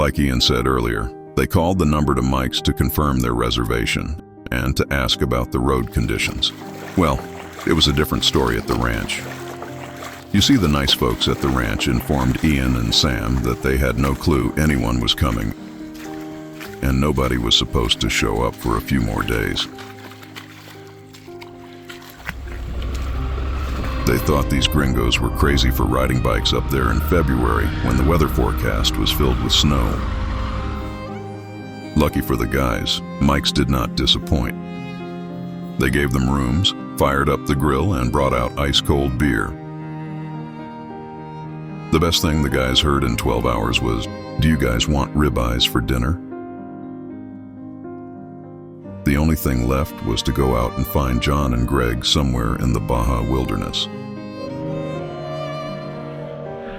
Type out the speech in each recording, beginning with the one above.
Like Ian said earlier, they called the number to Mike's to confirm their reservation and to ask about the road conditions. Well, it was a different story at the ranch. You see, the nice folks at the ranch informed Ian and Sam that they had no clue anyone was coming, and nobody was supposed to show up for a few more days. They thought these gringos were crazy for riding bikes up there in February when the weather forecast was filled with snow. Lucky for the guys, Mike's did not disappoint. They gave them rooms, fired up the grill, and brought out ice-cold beer. The best thing the guys heard in 12 hours was, "Do you guys want ribeyes for dinner?" The only thing left was to go out and find John and Greg somewhere in the Baja wilderness.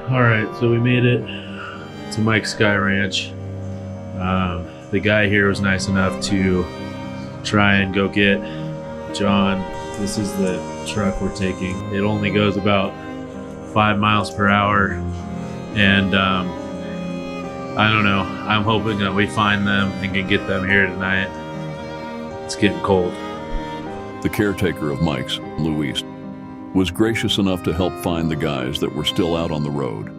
All right, so we made it to Mike's Sky Ranch. The guy here was nice enough to try and go get John. This is the truck we're taking. It only goes about 5 miles per hour, and I don't know. I'm hoping that we find them and can get them here tonight. It's getting cold. The caretaker of Mike's, Luis, was gracious enough to help find the guys that were still out on the road.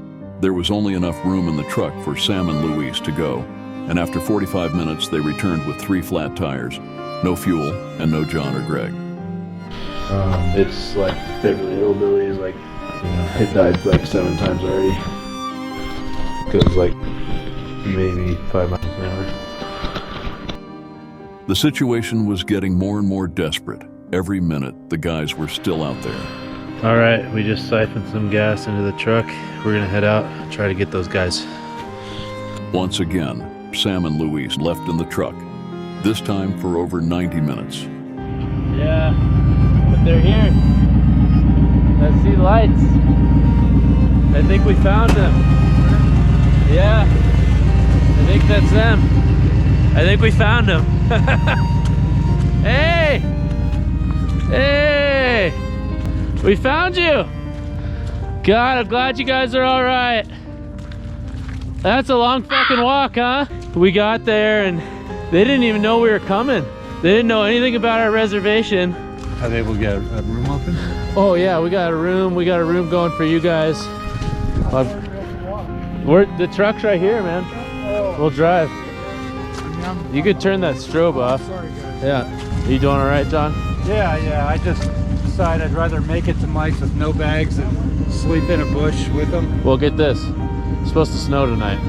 There was only enough room in the truck for Sam and Luis to go, and after 45 minutes they returned with 3 flat tires, no fuel, and no John or Greg. It's like Beverly Hillbillies, like, it died like 7 times already. Goes like maybe 5 miles an hour. The situation was getting more and more desperate. Every minute, the guys were still out there. All right, we just siphoned some gas into the truck. We're gonna head out, try to get those guys. Once again, Sam and Luis left in the truck, this time for over 90 minutes. Yeah, but they're here. I see lights. I think we found them. Yeah, I think that's them. I think we found them. Hey! Hey! We found you! God, I'm glad you guys are all right. That's a long fucking walk, huh? We got there and they didn't even know we were coming. They didn't know anything about our reservation. Are they able to get a room open? Oh yeah, we got a room. We got a room going for you guys. The truck's right here, man. We'll drive. You could turn that strobe off. Sorry, guys. Yeah. You doing all right, John? Yeah. I just decided I'd rather make it to Mike's with no bags than sleep in a bush with them. Well, get this. It's supposed to snow tonight.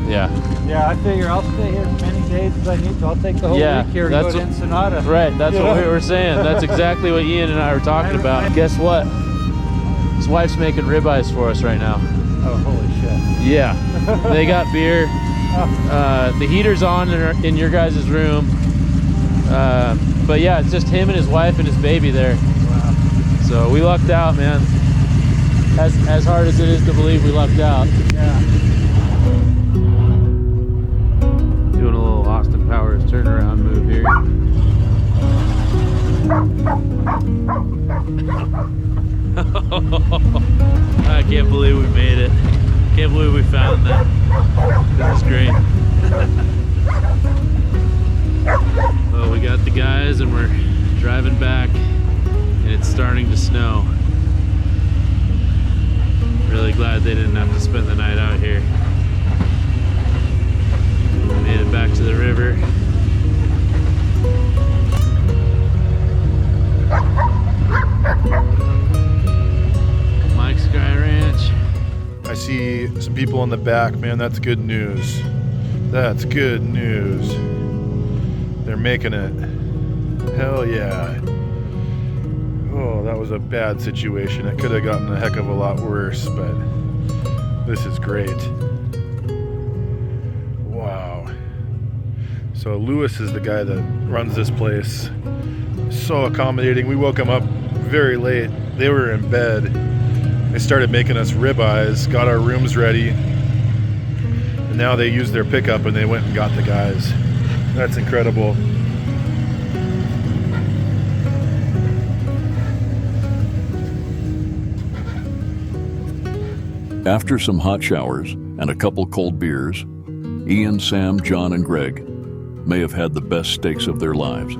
Yeah. Yeah, I figure I'll stay here as many days as I need to. I'll take the whole week here and go to Ensenada. Right, that's what we were saying. That's exactly what Ian and I were talking about. Guess what? His wife's making ribeyes for us right now. Oh, holy shit. Yeah. They got beer. The heater's on in your guys' room. But yeah, it's just him and his wife and his baby there. Wow. So we lucked out, man. As hard as it is to believe, we lucked out. Yeah. Doing a little Austin Powers turnaround move here. I can't believe we made it. Can't believe we found them. This is great. Well, we got the guys and we're driving back and it's starting to snow. Really glad they didn't have to spend the night out here. Made it back to the river. Mike's Sky Ranch. I see some people in the back, man. That's good news. That's good news. They're making it. Hell yeah. Oh, that was a bad situation. It could have gotten a heck of a lot worse, but this is great. Wow. So Lewis is the guy that runs this place. So accommodating. We woke him up very late. They were in bed. They started making us ribeyes, got our rooms ready, and now they used their pickup and they went and got the guys. That's incredible. After some hot showers and a couple cold beers, Ian, Sam, John, and Greg may have had the best steaks of their lives.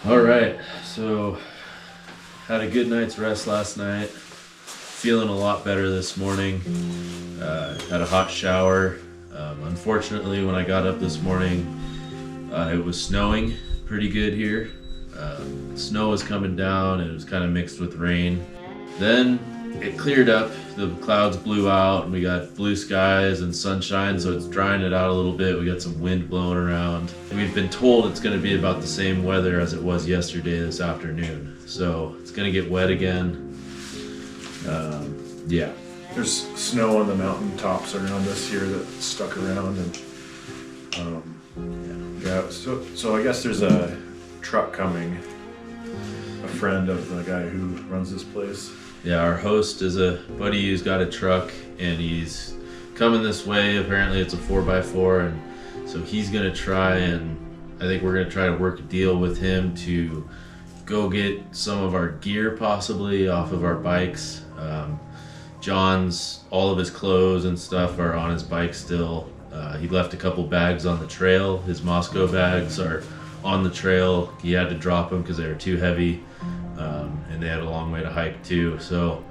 All right, so had a good night's rest last night. Feeling a lot better this morning. Had a hot shower. Unfortunately, when I got up this morning, it was snowing pretty good here. Snow was coming down and it was kind of mixed with rain. Then it cleared up, the clouds blew out, and we got blue skies and sunshine, so it's drying it out a little bit. We got some wind blowing around. We've been told it's gonna be about the same weather as it was yesterday this afternoon. So it's gonna get wet again. Yeah. There's snow on the mountain tops around us here that stuck around, and yeah. So I guess there's a truck coming. A friend of the guy who runs this place. Yeah, our host is a buddy who's got a truck and he's coming this way. Apparently it's a 4x4, and so he's gonna try, and I think we're gonna try to work a deal with him to go get some of our gear possibly off of our bikes. John's, all of his clothes and stuff are on his bike still. He left a couple bags on the trail. His Moscow bags are on the trail. He had to drop them because they were too heavy, and they had a long way to hike too. So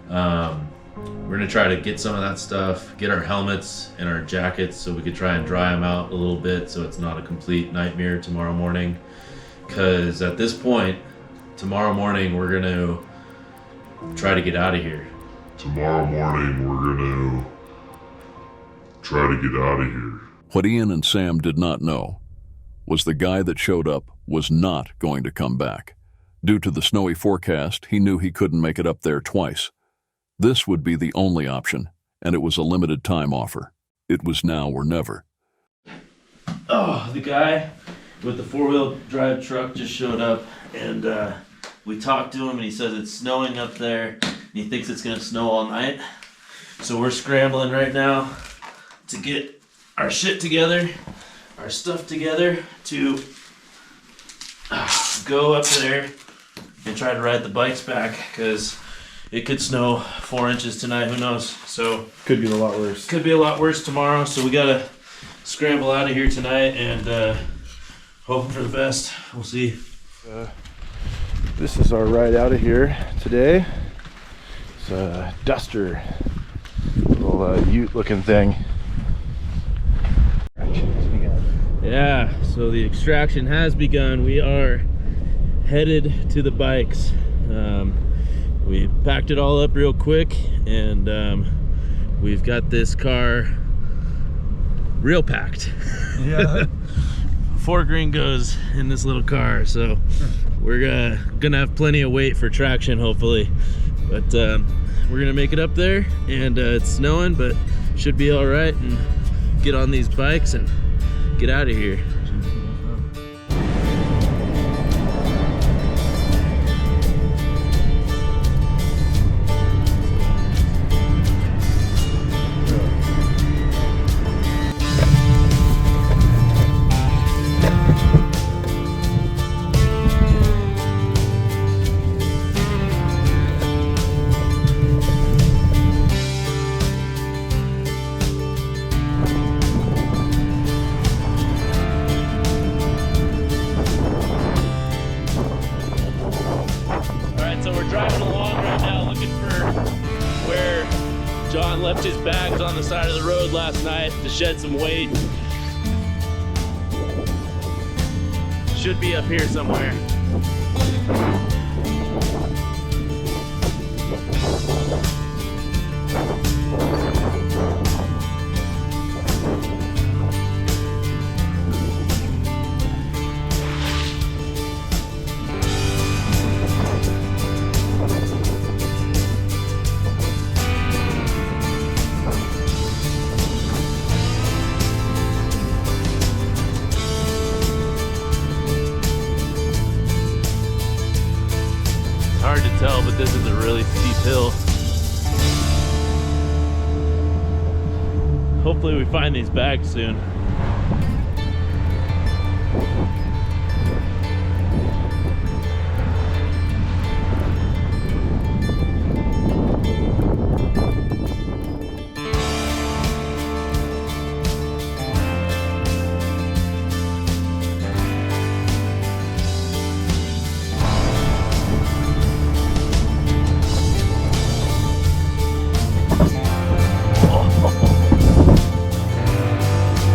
we're gonna try to get some of that stuff, get our helmets and our jackets so we could try and dry them out a little bit so it's not a complete nightmare tomorrow morning. Because at this point, tomorrow morning we're gonna try to get out of here. Tomorrow morning, we're gonna try to get out of here. What Ian and Sam did not know was the guy that showed up was not going to come back. Due to the snowy forecast, he knew he couldn't make it up there twice. This would be the only option, and it was a limited time offer. It was now or never. Oh, the guy with the 4-wheel drive truck just showed up, and we talked to him, and he says it's snowing up there, and he thinks it's gonna snow all night. So we're scrambling right now to get our shit together, our stuff together, to go up there and try to ride the bikes back, because it could snow 4 inches tonight, who knows. So Could be a lot worse. could be a lot worse tomorrow, so we gotta scramble out of here tonight and hoping for the best. We'll see. This is our ride out of here today. It's a Duster, little ute looking thing. Yeah, so the extraction has begun. We are headed to the bikes. We packed it all up real quick, and we've got this car real packed. Yeah. 4 gringos in this little car, so we're gonna have plenty of weight for traction, hopefully. But we're gonna make it up there, and it's snowing, but should be all right, and get on these bikes and get out of here. John left his bags on the side of the road last night to shed some weight. Should be up here somewhere. Hard to tell, but this is a really steep hill. Hopefully we find these bags soon.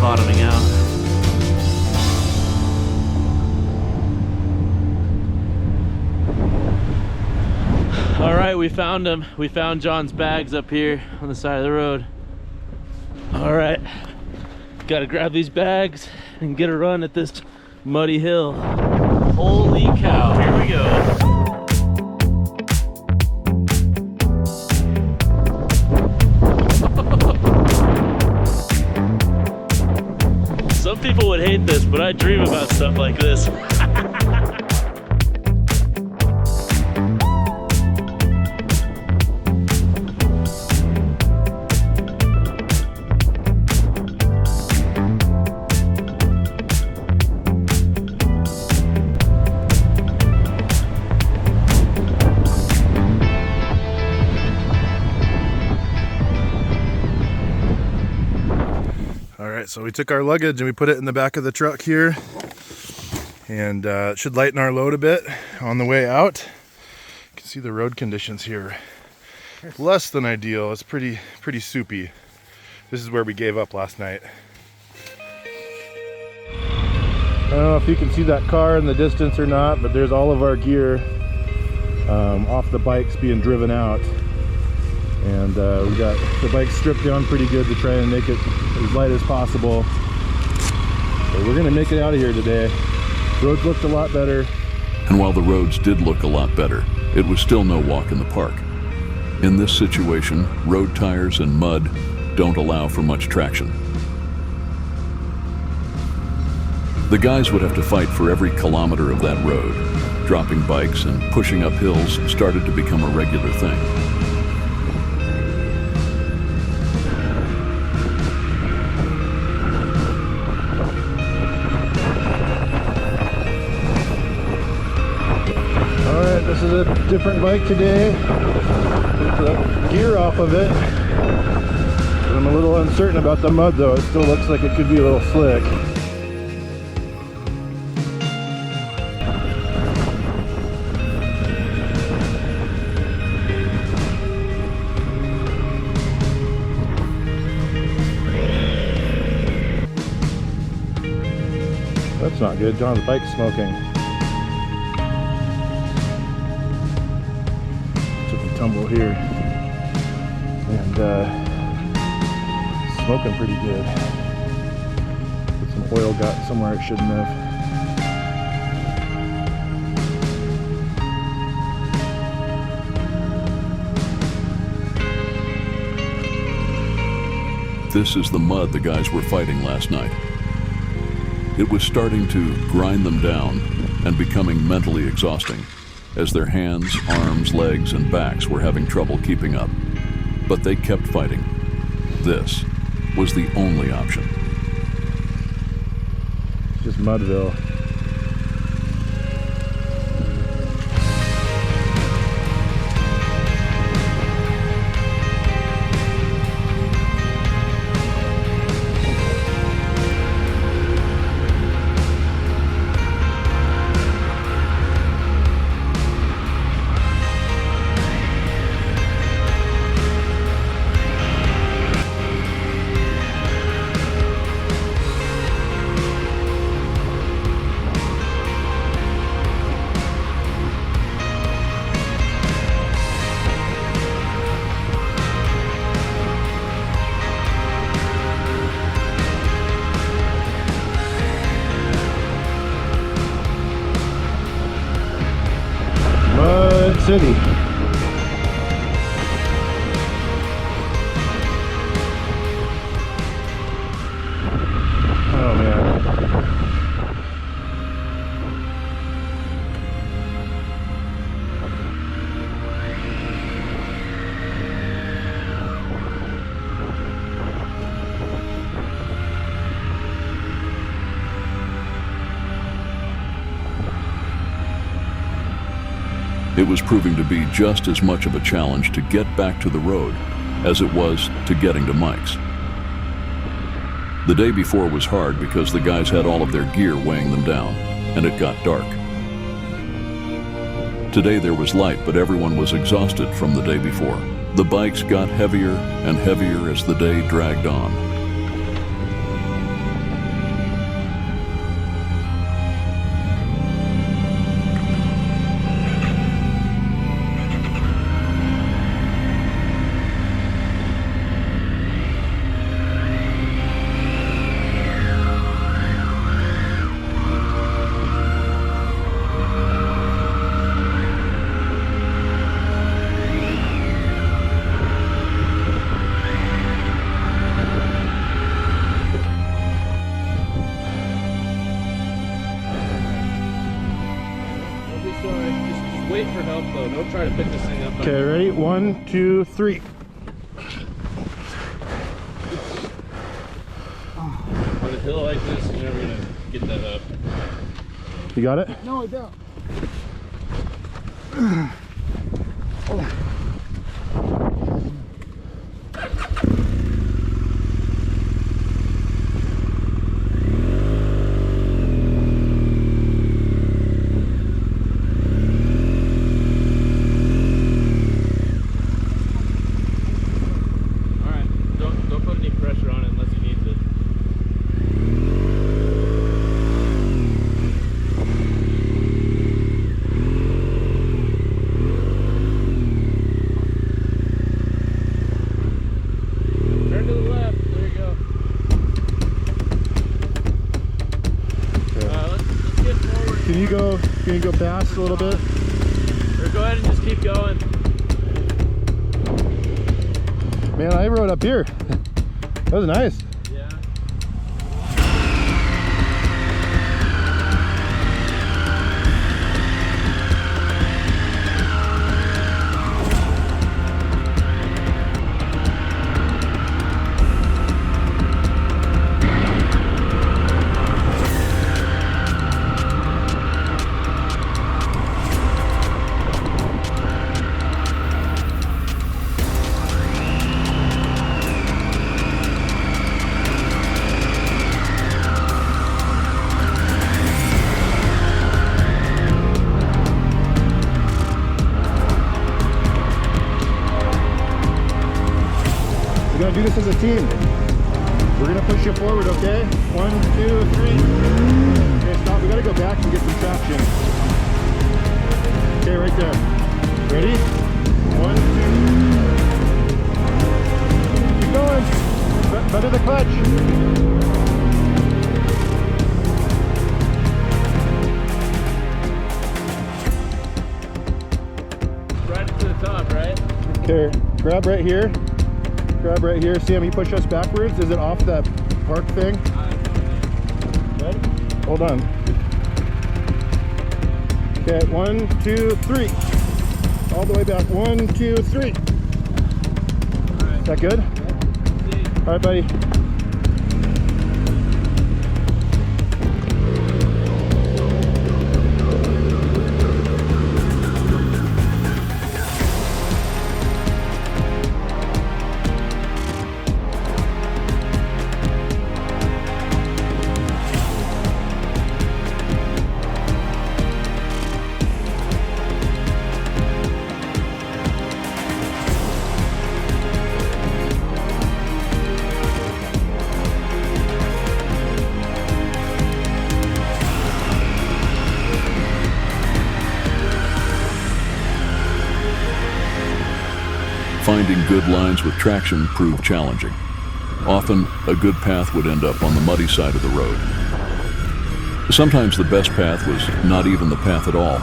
Bottoming out. All right, we found him. We found John's bags up here on the side of the road. All right, gotta grab these bags and get a run at this muddy hill. Holy cow, here we go. Some people would hate this, but I dream about stuff like this. So we took our luggage and we put it in the back of the truck here, and it should lighten our load a bit on the way out. You can see the road conditions here. Less than ideal. It's pretty soupy. This is where we gave up last night. I don't know if you can see that car in the distance or not, but there's all of our gear off the bikes being driven out. And we got the bike stripped down pretty good to try and make it as light as possible. So we're gonna make it out of here today. Roads looked a lot better. And while the roads did look a lot better, it was still no walk in the park. In this situation, road tires and mud don't allow for much traction. The guys would have to fight for every kilometer of that road. Dropping bikes and pushing up hills started to become a regular thing. This is a different bike today. Took the gear off of it. I'm a little uncertain about the mud though. It still looks like it could be a little slick. That's not good. John's bike's smoking. Tumble here, and smoking pretty good. But some oil got somewhere it shouldn't have. This is the mud the guys were fighting last night. It was starting to grind them down and becoming mentally exhausting, as their hands, arms, legs, and backs were having trouble keeping up. But they kept fighting. This was the only option. It's just Mudville. City. Oh man. was proving to be just as much of a challenge to get back to the road as it was to getting to Mike's. The day before was hard because the guys had all of their gear weighing them down, and it got dark. Today there was light, but everyone was exhausted from the day before. The bikes got heavier and heavier as the day dragged on. Just wait for help though. Don't try to pick this thing up. Okay, ready? 1, 2, 3. On a hill like this, you're never gonna get that up. You got it? No, I don't. Don't put any pressure on it unless he needs it. Turn to the left. There you go. Let's get forward. Can you go fast a little bit? Or go ahead and just keep going. Man, I rode up here. That was nice. Yeah. We're gonna do this as a team. We're gonna push you forward, okay? 1, 2, 3. Okay, stop. We gotta go back and get some traction. Okay, right there. Ready? 1, 2. Keep going. Better the clutch. Right to the top, right? Okay, grab right here. Grab right here. See how you push us backwards? Is it off that park thing? Good. Hold on. Okay, 1, 2, 3. All the way back. 1, 2, 3. Is that good? All right, buddy. Finding good lines with traction proved challenging. Often, a good path would end up on the muddy side of the road. Sometimes the best path was not even the path at all,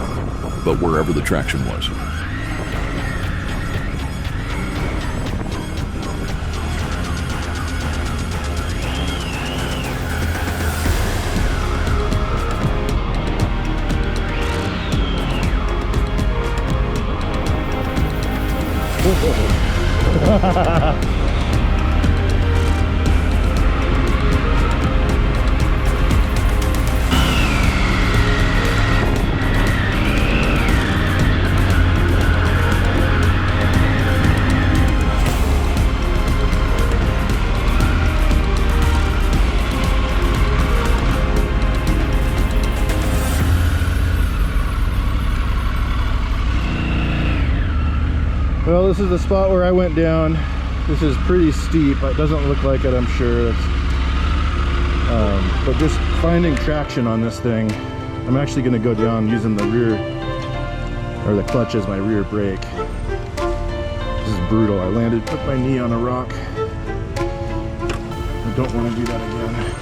but wherever the traction was. Well, this is the spot where I went down. This is pretty steep. It doesn't look like it, I'm sure. But just finding traction on this thing. I'm actually going to go down using the rear, or the clutch as my rear brake. This is brutal. I put my knee on a rock. I don't want to do that again.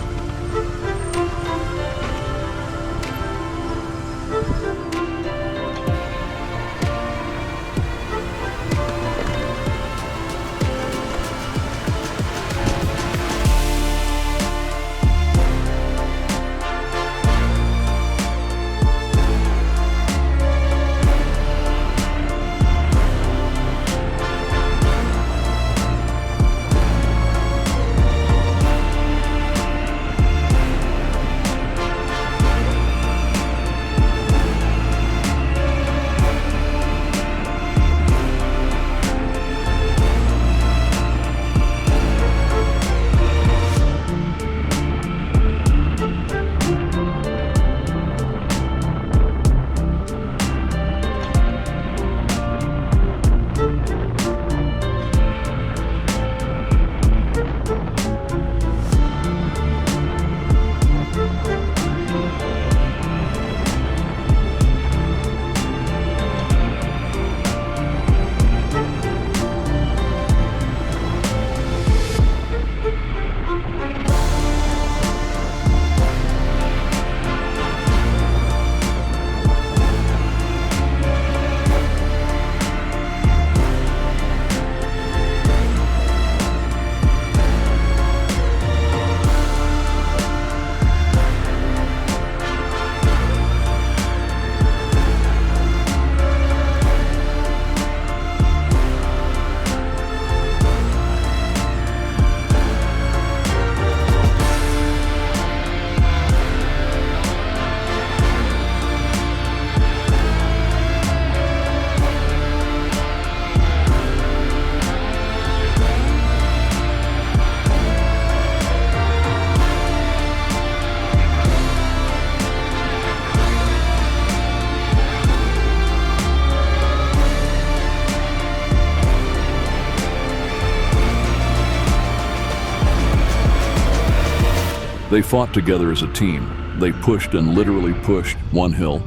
They fought together as a team. They pushed and literally pushed one hill,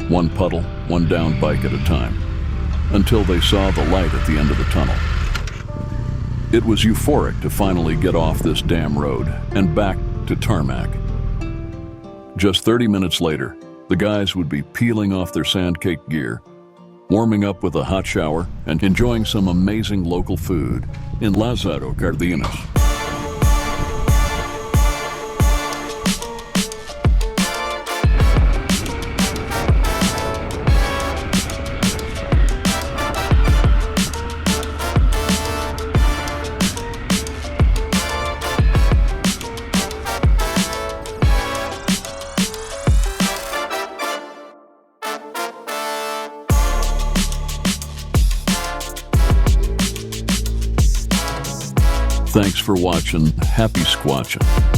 one puddle, one down bike at a time, until they saw the light at the end of the tunnel. It was euphoric to finally get off this damn road and back to tarmac. Just 30 minutes later, the guys would be peeling off their sandcake gear, warming up with a hot shower, and enjoying some amazing local food in Lázaro Cárdenas. Thanks for watching. Happy squatching.